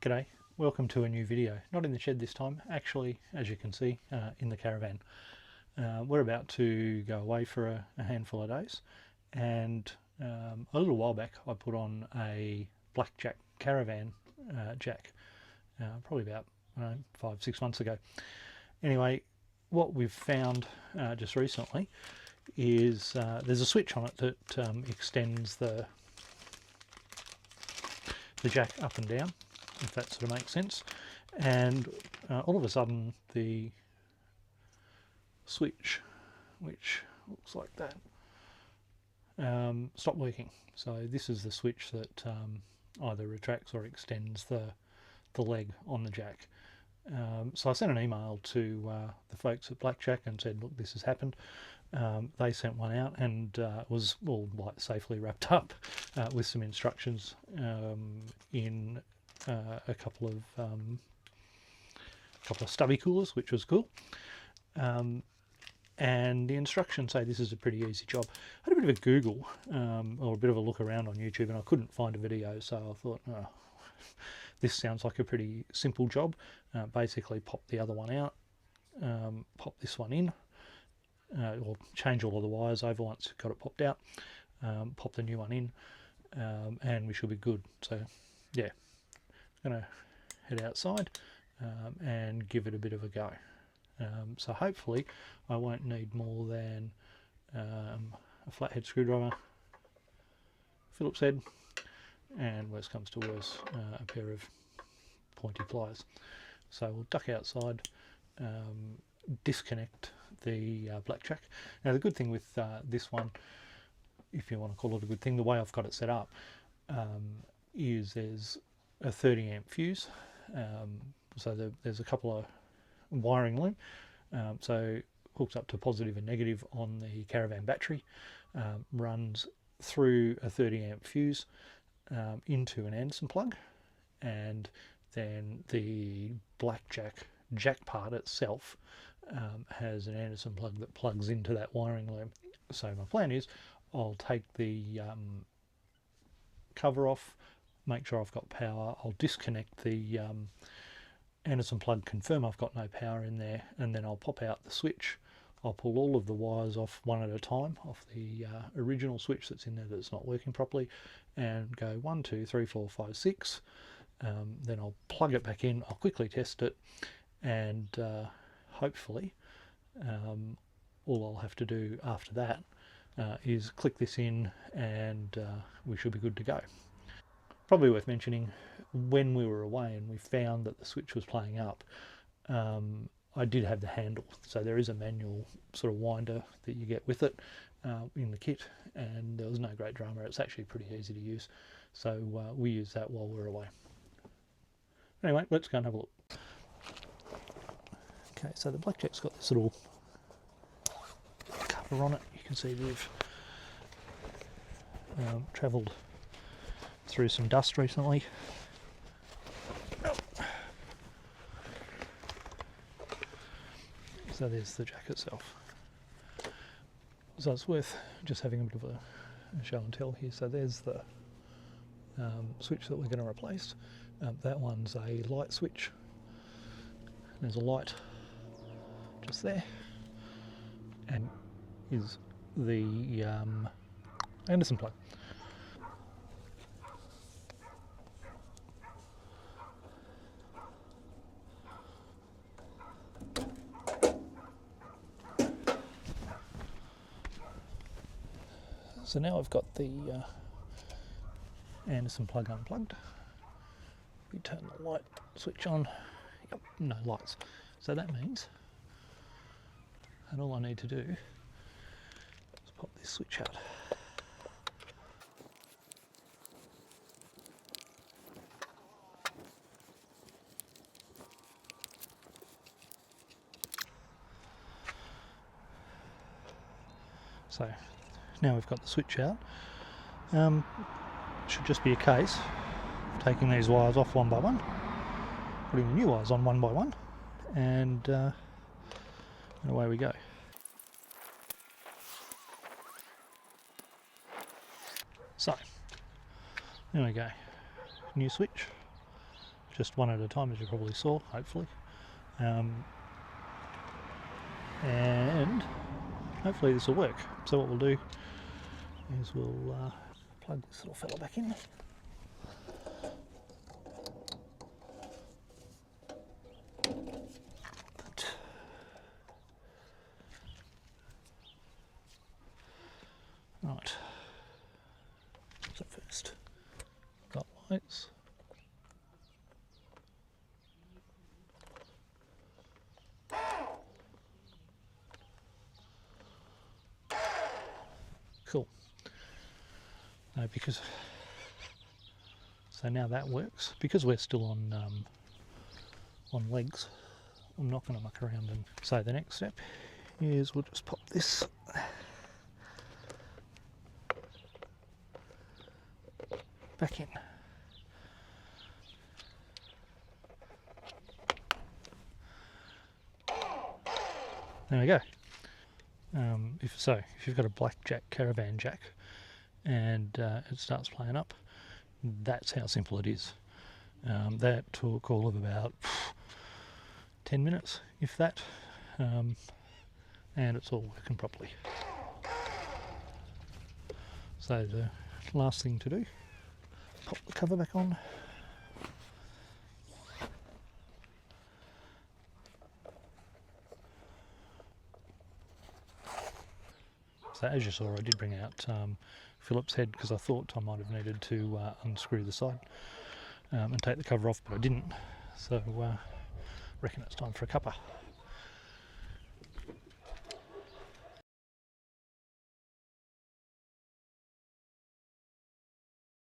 G'day, welcome to a new video. Not in the shed this time, actually, as you can see, in the caravan. We're about to go away for a handful of days, and a little while back I put on a Blackjack caravan jack, probably about 5-6 months ago. Anyway, what we've found just recently is there's a switch on it that extends the jack up and down, if that sort of makes sense, and all of a sudden the switch, which looks like that, stopped working. So this is the switch that either retracts or extends the leg on the jack. So I sent an email to the folks at Blackjack and said, look, this has happened. They sent one out, and was all safely wrapped up with some instructions in a couple of stubby coolers, which was cool. And the instructions say this is a pretty easy job. I had a bit of a Google or a bit of a look around on YouTube, and I couldn't find a video, so I thought, oh, this sounds like a pretty simple job. Basically pop the other one out, pop this one in, or change all of the wires over once you've got it popped out, pop the new one in, and we should be good. So yeah, I'm going to head outside and give it a bit of a go. So hopefully I won't need more than a flathead screwdriver, Phillips head, and worst comes to worst, a pair of pointy pliers. So we'll duck outside, disconnect the Blackjack. Now the good thing with this one, if you want to call it a good thing, the way I've got it set up is there's a 30 amp fuse, so there's a couple of wiring loom, so hooks up to positive and negative on the caravan battery, runs through a 30 amp fuse into an Anderson plug, and then the Blackjack jack part itself has an Anderson plug that plugs into that wiring loom. So my plan is I'll take the cover off, make sure I've got power, I'll disconnect the Anderson plug, confirm I've got no power in there, and then I'll pop out the switch. I'll pull all of the wires off one at a time off the original switch that's in there that's not working properly, and go 1, 2, 3, 4, 5, 6. Then I'll plug it back in, I'll quickly test it, and hopefully all I'll have to do after that is click this in, and we should be good to go. Probably worth mentioning, when we were away and we found that the switch was playing up, I did have the handle, so there is a manual sort of winder that you get with it in the kit, and there was no great drama. It's actually pretty easy to use, so we used that while we were away. Anyway, let's go and have a look. Okay, so the Blackjack's got this little cover on it. You can see we've travelled through some dust recently. So there's the jack itself. So it's worth just having a bit of a show and tell here. So there's the switch that we're going to replace. That one's a light switch. There's a light just there, and is the Anderson plug. So now I've got the Anderson plug unplugged. We turn the light switch on. Yep, no lights. So that means, and all I need to do is pop this switch out. So now we've got the switch out. Should just be a case of taking these wires off one by one, putting the new wires on one by one, and away we go. So there we go, new switch, just one at a time, as you probably saw, hopefully. And hopefully this will work. So what we'll do is we'll plug this little fella back in. Right, so first, got lights. Cool. No, because, so now that works. Because we're still on legs, I'm not going to muck around. And so the next step is we'll just pop this back in. There we go. If you've got a Blackjack caravan jack and it starts playing up, that's how simple it is. That took all of about 10 minutes, if that, and it's all working properly. So the last thing to do, pop the cover back on. So as you saw, I did bring out Philip's head because I thought I might have needed to unscrew the side and take the cover off, but I didn't. So reckon it's time for a cuppa.